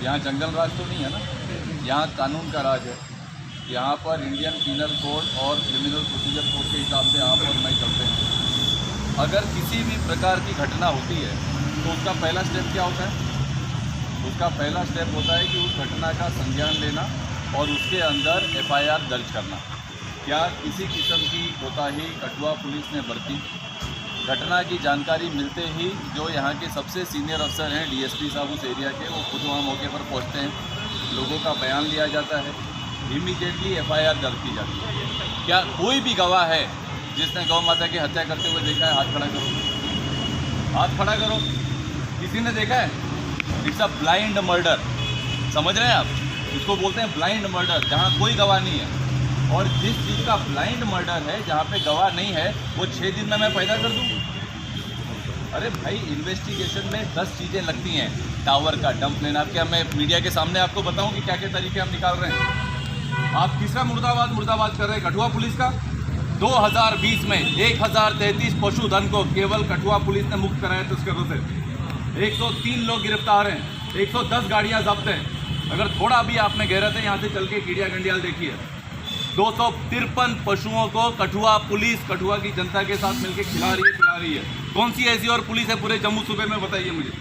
यहाँ जंगल राज तो नहीं है ना, यहाँ कानून का राज है। यहाँ पर इंडियन पीनल कोड और क्रिमिनल प्रोसीजर कोड के हिसाब से आप और मैं चलते हैं। अगर किसी भी प्रकार की घटना होती है तो उसका पहला स्टेप क्या होता है? उसका पहला स्टेप होता है कि उस घटना का संज्ञान लेना और उसके अंदर FIR दर्ज करना। क्या किसी किस्म की कोताही कठुआ पुलिस ने बरती? घटना की जानकारी मिलते ही जो यहाँ के सबसे सीनियर अफसर हैं DSP साहब उस एरिया के, वो खुद वहाँ मौके पर पहुँचते हैं, लोगों का बयान लिया जाता है, इमीडिएटली FIR दर्ज की जाती है। क्या कोई भी गवाह है जिसने गौ माता की हत्या करते हुए देखा है? हाथ खड़ा करो, हाथ खड़ा करो। किसी ने देखा है? इट्स अ ब्लाइंड मर्डर, समझ रहे हैं आप? इसको बोलते हैं ब्लाइंड मर्डर, जहाँ कोई गवाह नहीं है। और जिस चीज़ का ब्लाइंड मर्डर है, जहाँ पे गवाह नहीं है, वो 6 दिन में मैं पैदा कर दूँ? अरे भाई, इन्वेस्टिगेशन में 10 चीज़ें लगती हैं। टावर का डंप लेना, क्या मैं मीडिया के सामने आपको बताऊं कि क्या क्या तरीके हम निकाल रहे हैं? आप किसका मुर्दाबाद कर रहे हैं? कठुआ पुलिस का। 2020 में 1033 पशुधन को केवल कठुआ पुलिस ने मुक्त कराया तस्करों से। 103 लोग गिरफ्तार हैं, 110 गाड़ियाँ जब्त हैं। अगर थोड़ा भी आपने गहरा थे, यहाँ से चल के कीड़िया गंडियाल देखिए। 253 पशुओं को कठुआ पुलिस कठुआ की जनता के साथ मिलकर खिला रही है। कौन सी ऐसी और पुलिस है पूरे जम्मू सूबे में, बताइए मुझे।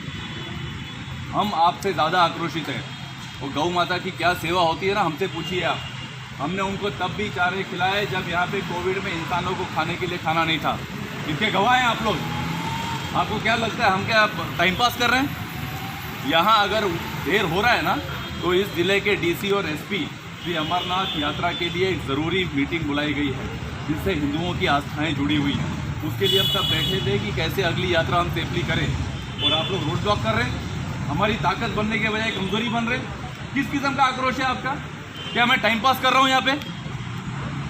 हम आपसे ज़्यादा आक्रोशित हैं। वो गौ माता की क्या सेवा होती है ना, हमसे पूछिए आप। हमने उनको तब भी चारे खिलाए जब यहाँ पे कोविड में इंसानों को खाने के लिए खाना नहीं था। इसके गवाह हैं आप लोग। आपको क्या लगता है हम क्या टाइम पास कर रहे हैं? यहाँ अगर देर हो रहा है ना, तो इस ज़िले के DC और SP श्री अमरनाथ यात्रा के लिए एक ज़रूरी मीटिंग बुलाई गई है, जिससे हिंदुओं की आस्थाएं जुड़ी हुई हैं। उसके लिए हम सब बैठे थे कि कैसे अगली यात्रा हम सेफली करें, और आप लोग रोड ब्लॉक कर रहे हैं। हमारी ताकत बनने के बजाय कमज़ोरी बन रहे। किस किस्म का आक्रोश है आपका? क्या मैं टाइम पास कर रहा हूँ यहाँ पे?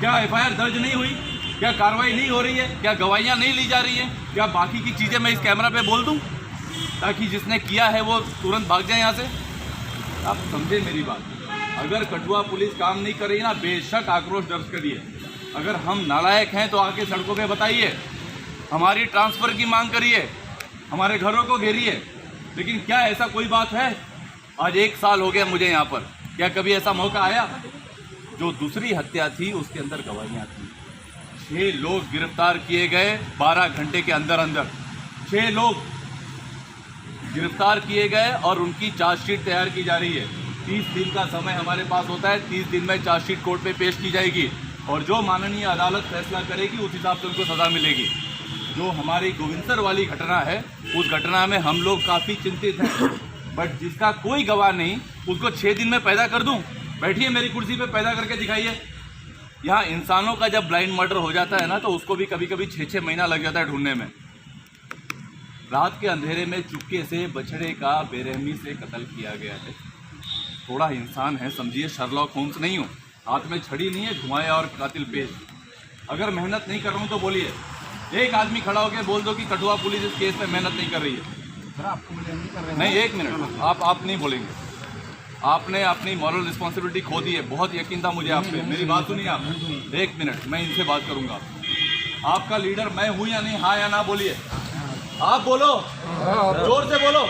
क्या FIR दर्ज नहीं हुई? क्या कार्रवाई नहीं हो रही है? क्या गवाहियाँ नहीं ली जा रही हैं? क्या बाकी की चीज़ें मैं इस कैमरा पे बोल दूँ ताकि जिसने किया है वो तुरंत भाग जाए यहाँ से? आप समझे मेरी बात। अगर कठुआ पुलिस काम नहीं कर रही ना, बेशक आक्रोश दर्ज करिए। अगर हम नालायक हैं तो आके सड़कों पे बताइए, हमारी ट्रांसफ़र की मांग करिए, हमारे घरों को घेरिए। लेकिन क्या ऐसा कोई बात है? आज 1 साल हो गया मुझे यहाँ पर, क्या कभी ऐसा मौका आया? जो दूसरी हत्या थी उसके अंदर गवाहियाँ थी। 6 लोग गिरफ्तार किए गए 12 घंटे के अंदर। 6 लोग गिरफ्तार किए गए और उनकी चार्जशीट तैयार की जा रही है। 30 दिन का समय हमारे पास होता है। 30 दिन में चार्जशीट कोर्ट पे पेश की जाएगी और जो माननीय अदालत फैसला करेगी उस हिसाब से उनको सज़ा मिलेगी। जो हमारी गोविंदसर वाली घटना है, उस घटना में हम लोग काफ़ी चिंतित हैं, बट जिसका कोई गवाह नहीं, उसको 6 दिन में पैदा कर दूं? बैठिए मेरी कुर्सी पे, पैदा करके दिखाइए। यहाँ इंसानों का जब ब्लाइंड मर्डर हो जाता है ना, तो उसको भी कभी कभी 6-6 महीना लग जाता है ढूंढने में। रात के अंधेरे में चुपके से बछड़े का बेरहमी से कत्ल किया गया है। थोड़ा इंसान है, समझिए, शर्लॉक होम्स नहीं हूँ। हाथ में छड़ी नहीं है, धुआं और कातिल पेश। अगर मेहनत नहीं कर रहा हूँ तो बोलिए। एक आदमी खड़ा होकर बोल दो कि कठुआ पुलिस इस केस में मेहनत नहीं कर रही है। नहीं, 1 मिनट, आप नहीं बोलेंगे। आपने अपनी मॉरल रिस्पॉन्सिबिलिटी खो दी है। बहुत यकीन था मुझे आप पे। मेरी बात सुनिए आप। 1 मिनट, मैं इनसे बात करूँगा। आपका लीडर मैं हूँ या नहीं? हाँ या ना बोलिए। आप बोलो, जोर से बोलो।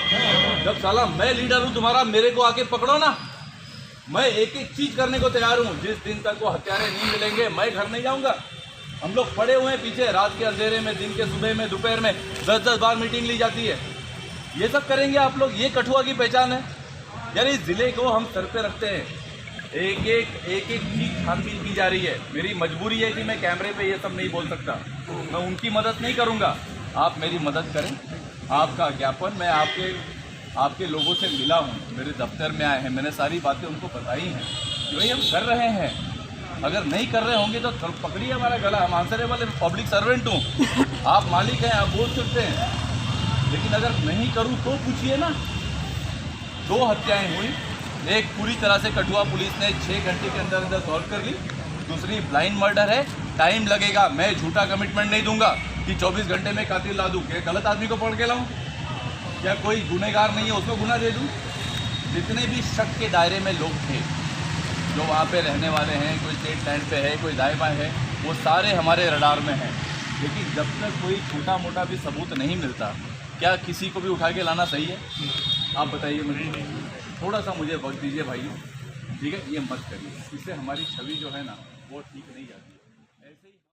जब साला मैं लीडर हूँ तुम्हारा, मेरे को आके पकड़ो ना। मैं एक एक चीज करने को तैयार हूँ। जिस दिन तक वो हत्यारे नहीं मिलेंगे मैं घर नहीं जाऊँगा। हम लोग पड़े हुए हैं पीछे, रात के अंधेरे में, दिन के सुबह में, दोपहर में 10-10 बार मीटिंग ली जाती है। ये सब करेंगे आप लोग? ये कठुआ की पहचान है? यार इस जिले को हम सर पे रखते हैं। एक एक चीज छानबीन की जा रही है। मेरी मजबूरी है कि मैं कैमरे पे ये सब नहीं बोल सकता। मैं उनकी मदद नहीं करूँगा, आप मेरी मदद करें। आपका ज्ञापन मैं आपके लोगों से मिला हूँ, मेरे दफ्तर में आए हैं, मैंने सारी बातें उनको बताई हैं। वही हम कर रहे हैं। अगर नहीं कर रहे होंगे तो पकड़िए हमारा गला। हम आंसरेबल पब्लिक सर्वेंट हूँ। आप मालिक हैं, आप बोल सकते हैं। लेकिन अगर नहीं करूँ तो पूछिए ना। 2 हत्याएँ हुई, एक पूरी तरह से कठुआ पुलिस ने 6 घंटे के अंदर सॉल्व कर ली, दूसरी ब्लाइंड मर्डर है, टाइम लगेगा। मैं झूठा कमिटमेंट नहीं दूंगा कि 24 घंटे में कातिल ला दूँ। क्या गलत आदमी को पकड़ के लाऊं? क्या कोई गुनहगार नहीं है उसको गुनाह दे दूं? जितने भी शक के दायरे में लोग थे, जो वहाँ पे रहने वाले हैं, कोई स्टेट लैंड पे है, कोई दाएँ बाएँ है, वो सारे हमारे रडार में हैं। लेकिन जब तक कोई छोटा मोटा भी सबूत नहीं मिलता, क्या किसी को भी उठा के लाना सही है? आप बताइए मुझे। थोड़ा सा मुझे वक्त दीजिए भाई, ठीक है, ये मत करिए, इससे हमारी छवि जो है ना वो ठीक नहीं जाती है।